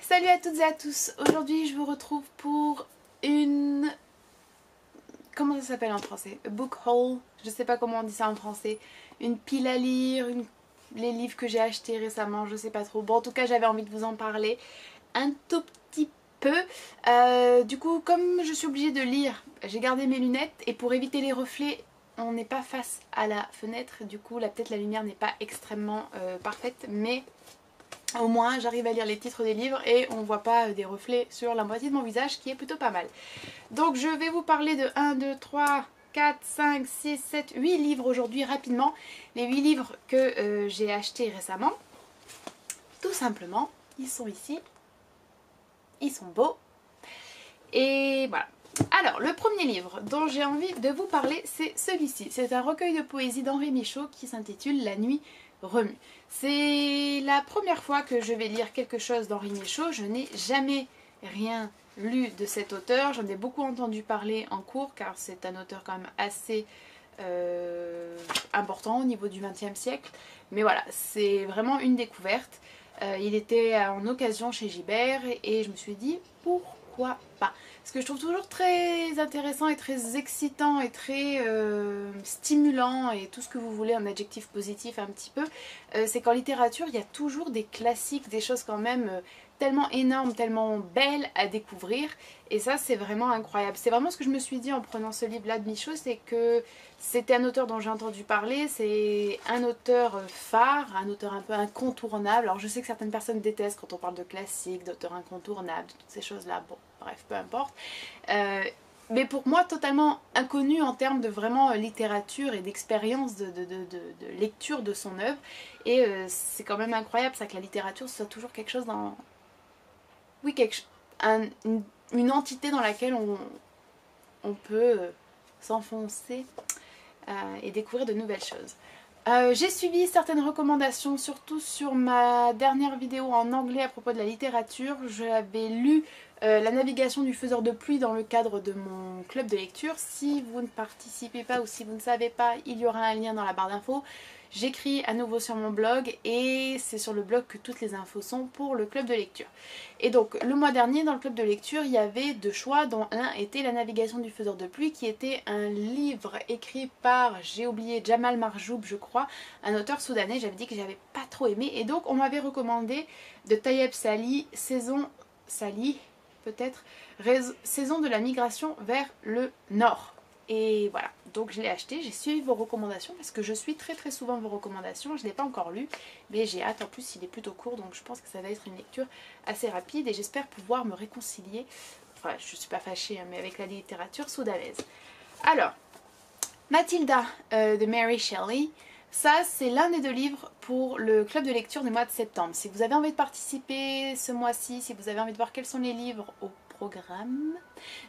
Salut à toutes et à tous, aujourd'hui je vous retrouve pour une... Comment ça s'appelle en français? A book haul, je sais pas comment on dit ça en français. Une pile à lire, les livres que j'ai achetés récemment, je sais pas trop. Bon, en tout cas j'avais envie de vous en parler un tout petit peu. Du coup, comme je suis obligée de lire, j'ai gardé mes lunettes et pour éviter les reflets, on n'est pas face à la fenêtre. Du coup, là peut-être la lumière n'est pas extrêmement parfaite, mais... au moins j'arrive à lire les titres des livres et on ne voit pas des reflets sur la moitié de mon visage, qui est plutôt pas mal. Donc je vais vous parler de 1, 2, 3, 4, 5, 6, 7, 8 livres aujourd'hui rapidement. Les 8 livres que j'ai achetés récemment. Tout simplement, ils sont ici. Ils sont beaux. Et voilà. Alors, le premier livre dont j'ai envie de vous parler, c'est celui-ci. C'est un recueil de poésie d'Henri Michaud qui s'intitule La nuit remue. C'est la première fois que je vais lire quelque chose d'Henri Michaud. Je n'ai jamais rien lu de cet auteur. J'en ai beaucoup entendu parler en cours car c'est un auteur quand même assez important au niveau du XXe siècle. Mais voilà, c'est vraiment une découverte. Il était en occasion chez Gibert et je me suis dit pourquoi pas. Ce que je trouve toujours très intéressant et très excitant et très stimulant et tout ce que vous voulez en adjectif positif un petit peu, c'est qu'en littérature il y a toujours des classiques, des choses quand même tellement énormes, tellement belles à découvrir, et ça c'est vraiment incroyable. C'est vraiment ce que je me suis dit en prenant ce livre là de Michaud, c'est que c'était un auteur dont j'ai entendu parler, c'est un auteur phare, un auteur un peu incontournable. Alors je sais que certaines personnes détestent quand on parle de classiques, d'auteurs incontournables, toutes ces choses là, bon bref, peu importe. Mais pour moi totalement inconnu en termes de vraiment littérature et d'expérience de lecture de son œuvre. Et c'est quand même incroyable ça, que la littérature soit toujours quelque chose dans... Oui, une entité dans laquelle on peut s'enfoncer et découvrir de nouvelles choses. J'ai suivi certaines recommandations, surtout sur ma dernière vidéo en anglais à propos de la littérature. J'avais lu La navigation du faiseur de pluie dans le cadre de mon club de lecture. Si vous ne participez pas ou si vous ne savez pas, il y aura un lien dans la barre d'infos. J'écris à nouveau sur mon blog et c'est sur le blog que toutes les infos sont pour le club de lecture. Et donc le mois dernier dans le club de lecture il y avait deux choix, dont l'un était La navigation du faiseur de pluie, qui était un livre écrit par, j'ai oublié, Jamal Marjoub je crois, un auteur soudanais. J'avais dit que j'avais pas trop aimé et donc on m'avait recommandé de Tayeb Sali, saison de la migration vers le nord. Et voilà, donc je l'ai acheté, j'ai suivi vos recommandations parce que je suis très souvent vos recommandations. Je ne l'ai pas encore lu, mais j'ai hâte. En plus il est plutôt court, donc je pense que ça va être une lecture assez rapide et j'espère pouvoir me réconcilier, enfin je ne suis pas fâchée mais avec la littérature soudanaise. Alors, Mathilda de Mary Shelley, ça c'est l'un des deux livres pour le club de lecture du mois de septembre. Si vous avez envie de participer ce mois-ci, si vous avez envie de voir quels sont les livres au programme,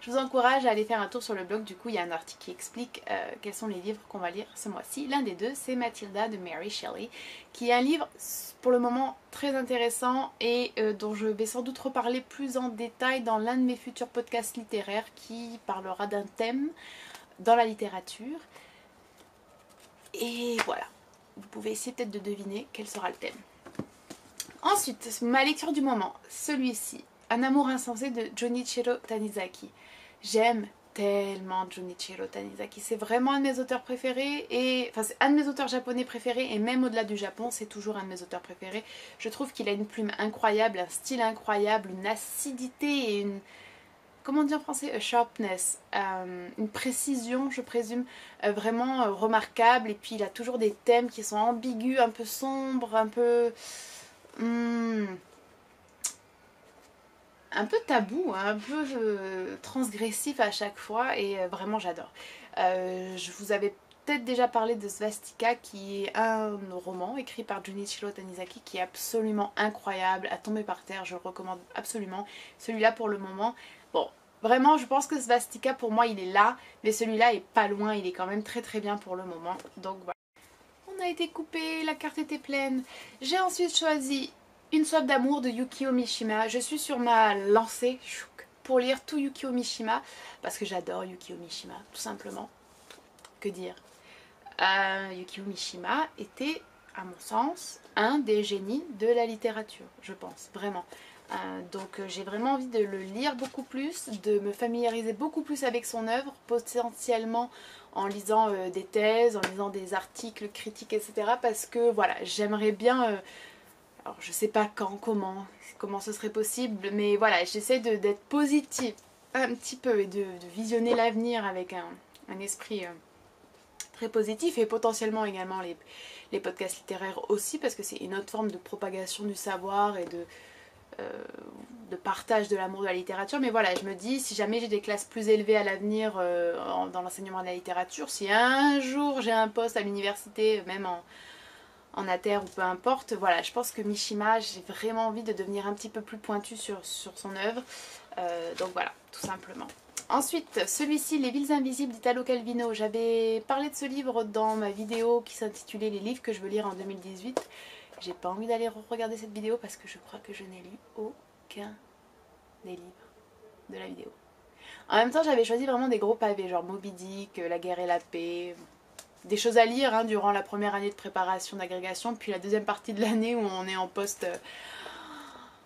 je vous encourage à aller faire un tour sur le blog. Du coup il y a un article qui explique quels sont les livres qu'on va lire ce mois-ci. L'un des deux c'est Mathilda de Mary Shelley, qui est un livre pour le moment très intéressant et dont je vais sans doute reparler plus en détail dans l'un de mes futurs podcasts littéraires qui parlera d'un thème dans la littérature. Et voilà, vous pouvez essayer peut-être de deviner quel sera le thème. Ensuite, ma lecture du moment, celui-ci, Un amour insensé de Junichiro Tanizaki. J'aime tellement Junichiro Tanizaki, c'est vraiment un de mes auteurs préférés, et enfin c'est un de mes auteurs japonais préférés, et même au-delà du Japon, c'est toujours un de mes auteurs préférés. Je trouve qu'il a une plume incroyable, un style incroyable, une acidité et une... comment on dit en français, a sharpness, une précision je présume, vraiment remarquable. Et puis il a toujours des thèmes qui sont ambigus, un peu sombres, un peu tabou, hein, un peu transgressif à chaque fois, et vraiment j'adore. Je vous avais peut-être déjà parlé de Svastika, qui est un roman écrit par Junichiro Tanizaki qui est absolument incroyable, à tomber par terre. Je le recommande absolument. Celui-là pour le moment, bon, vraiment je pense que Svastika pour moi il est là, mais celui-là est pas loin, il est quand même très bien pour le moment. Donc voilà. On a été coupé, la carte était pleine. J'ai ensuite choisi Une soif d'amour de Yukio Mishima. Je suis sur ma lancée pour lire tout Yukio Mishima parce que j'adore Yukio Mishima, tout simplement. Que dire, Yukio Mishima était, à mon sens, un des génies de la littérature, je pense, vraiment. Donc j'ai vraiment envie de le lire beaucoup plus, de me familiariser beaucoup plus avec son œuvre, potentiellement en lisant des thèses, en lisant des articles critiques, etc. Parce que voilà, j'aimerais bien, alors je sais pas quand, comment ce serait possible, mais voilà, j'essaie d'être positive un petit peu et de visionner l'avenir avec un esprit très positif, et potentiellement également les podcasts littéraires aussi, parce que c'est une autre forme de propagation du savoir et de partage de l'amour de la littérature. Mais voilà, je me dis, si jamais j'ai des classes plus élevées à l'avenir dans l'enseignement de la littérature, si un jour j'ai un poste à l'université, même en ATR ou peu importe, voilà, je pense que Mishima, j'ai vraiment envie de devenir un petit peu plus pointue sur son œuvre. Donc voilà, tout simplement. Ensuite, celui-ci, Les Villes Invisibles d'Italo Calvino. J'avais parlé de ce livre dans ma vidéo qui s'intitulait Les livres que je veux lire en 2018. J'ai pas envie d'aller regarder cette vidéo parce que je crois que je n'ai lu aucun des livres de la vidéo. En même temps, j'avais choisi vraiment des gros pavés, genre Moby Dick, La guerre et la paix, des choses à lire hein, durant la première année de préparation d'agrégation, puis la deuxième partie de l'année où on est en poste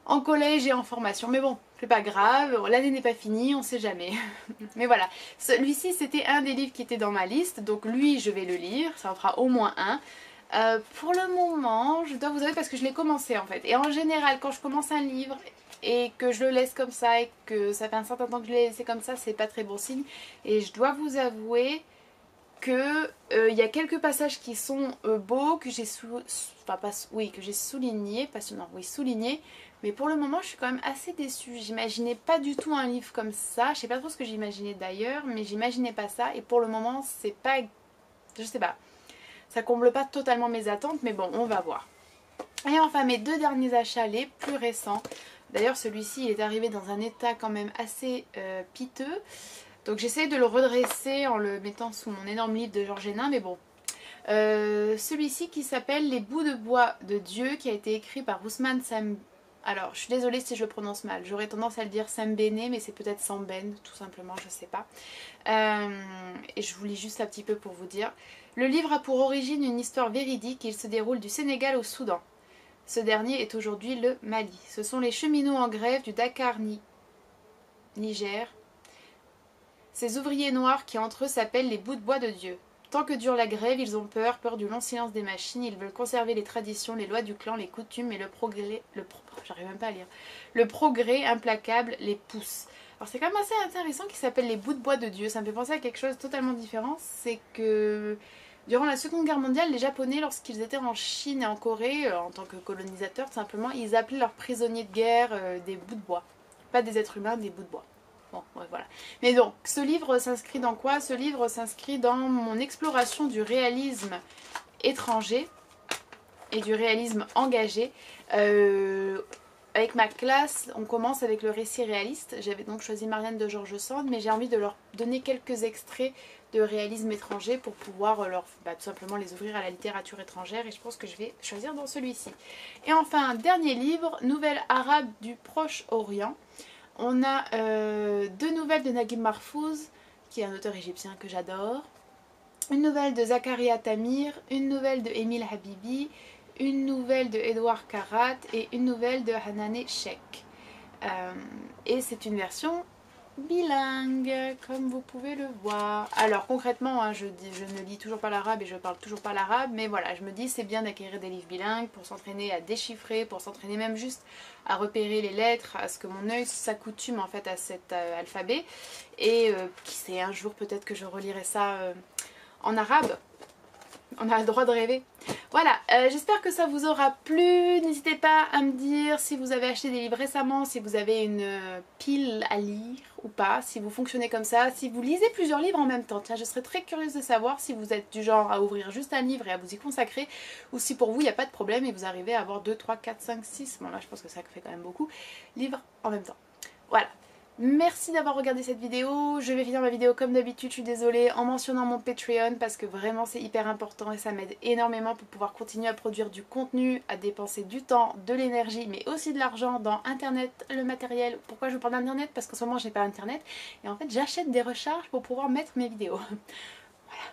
en collège et en formation. Mais bon, c'est pas grave, l'année n'est pas finie, on sait jamais. Mais voilà, celui-ci c'était un des livres qui était dans ma liste, donc lui je vais le lire, ça en fera au moins un. Pour le moment, je dois vous avouer parce que je l'ai commencé en fait. Et en général, quand je commence un livre et que je le laisse comme ça et que ça fait un certain temps que je l'ai laissé comme ça, c'est pas très bon signe. Et je dois vous avouer que il y a quelques passages qui sont beaux, que j'ai souligné, souligné, mais pour le moment je suis quand même assez déçue. J'imaginais pas du tout un livre comme ça, je sais pas trop ce que j'imaginais d'ailleurs, mais j'imaginais pas ça, et pour le moment c'est pas, je sais pas, ça comble pas totalement mes attentes, mais bon, on va voir. Et enfin mes deux derniers achats, les plus récents, d'ailleurs celui-ci il est arrivé dans un état quand même assez piteux. Donc j'essaie de le redresser en le mettant sous mon énorme livre de Georges Hénin, mais bon. Celui-ci qui s'appelle Les bouts de bois de Dieu, qui a été écrit par Ousmane Sam... Alors, je suis désolée si je le prononce mal. J'aurais tendance à le dire Sambene, mais c'est peut-être Samben, tout simplement, je sais pas. Et je vous lis juste un petit peu pour vous dire. Le livre a pour origine une histoire véridique. Il se déroule du Sénégal au Soudan. Ce dernier est aujourd'hui le Mali. Ce sont les cheminots en grève du Dakar, Niger. Ces ouvriers noirs qui entre eux s'appellent les bouts de bois de Dieu. Tant que dure la grève, ils ont peur du long silence des machines, ils veulent conserver les traditions, les lois du clan, les coutumes et le progrès, j'arrive même pas à lire, le progrès implacable les pousse. Alors c'est quand même assez intéressant qu'ils s'appellent les bouts de bois de Dieu, ça me fait penser à quelque chose de totalement différent, c'est que durant la Seconde Guerre mondiale, les Japonais, lorsqu'ils étaient en Chine et en Corée, en tant que colonisateurs tout simplement, ils appelaient leurs prisonniers de guerre des bouts de bois. Pas des êtres humains, des bouts de bois. Bon, ouais, voilà. Mais donc, ce livre s'inscrit dans quoi? Ce livre s'inscrit dans mon exploration du réalisme étranger et du réalisme engagé. Avec ma classe, on commence avec le récit réaliste. J'avais donc choisi Marianne de George Sand, mais j'ai envie de leur donner quelques extraits de réalisme étranger pour pouvoir tout simplement les ouvrir à la littérature étrangère, et je pense que je vais choisir dans celui-ci. Et enfin, un dernier livre, Nouvelles arabes du Proche-Orient. On a deux nouvelles de Naguib Mahfouz, qui est un auteur égyptien que j'adore, une nouvelle de Zakaria Tamir, une nouvelle de Émile Habibi, une nouvelle de Edouard Karat et une nouvelle de Hanane Sheikh. Et c'est une version bilingue, comme vous pouvez le voir. Alors concrètement, hein, je ne lis toujours pas l'arabe et je parle toujours pas l'arabe, mais voilà, je me dis c'est bien d'acquérir des livres bilingues pour s'entraîner à déchiffrer, pour s'entraîner même juste à repérer les lettres, à ce que mon œil s'accoutume en fait à cet alphabet, et qui sait, un jour peut-être que je relirai ça en arabe. On a le droit de rêver. Voilà, j'espère que ça vous aura plu. N'hésitez pas à me dire si vous avez acheté des livres récemment, si vous avez une pile à lire ou pas, si vous fonctionnez comme ça, si vous lisez plusieurs livres en même temps. Tiens, je serais très curieuse de savoir si vous êtes du genre à ouvrir juste un livre et à vous y consacrer, ou si pour vous il n'y a pas de problème et vous arrivez à avoir 2, 3, 4, 5, 6, bon là je pense que ça fait quand même beaucoup, livres en même temps. Voilà. Merci d'avoir regardé cette vidéo. Je vais finir ma vidéo comme d'habitude, je suis désolée, en mentionnant mon Patreon parce que vraiment c'est hyper important et ça m'aide énormément pour pouvoir continuer à produire du contenu, à dépenser du temps, de l'énergie, mais aussi de l'argent dans internet, le matériel. Pourquoi je parle d'internet? Parce qu'en ce moment je n'ai pas internet et en fait j'achète des recharges pour pouvoir mettre mes vidéos. Voilà.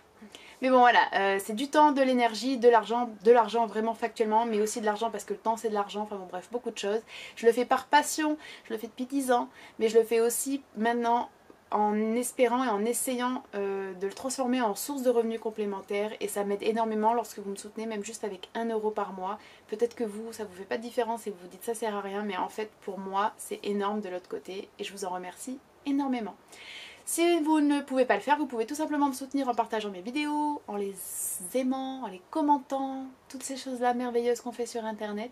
Mais bon voilà, c'est du temps, de l'énergie, de l'argent vraiment factuellement, mais aussi de l'argent parce que le temps c'est de l'argent, enfin bon bref, beaucoup de choses. Je le fais par passion, je le fais depuis 10 ans, mais je le fais aussi maintenant en espérant et en essayant de le transformer en source de revenus complémentaires et ça m'aide énormément lorsque vous me soutenez, même juste avec 1 € par mois. Peut-être que vous, ça vous fait pas de différence et vous vous dites ça sert à rien, mais en fait pour moi c'est énorme de l'autre côté et je vous en remercie énormément. Si vous ne pouvez pas le faire, vous pouvez tout simplement me soutenir en partageant mes vidéos, en les aimant, en les commentant, toutes ces choses-là merveilleuses qu'on fait sur internet.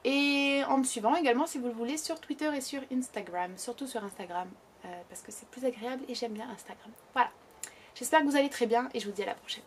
Et en me suivant également si vous le voulez sur Twitter et sur Instagram, surtout sur Instagram, parce que c'est plus agréable et j'aime bien Instagram. Voilà, j'espère que vous allez très bien et je vous dis à la prochaine.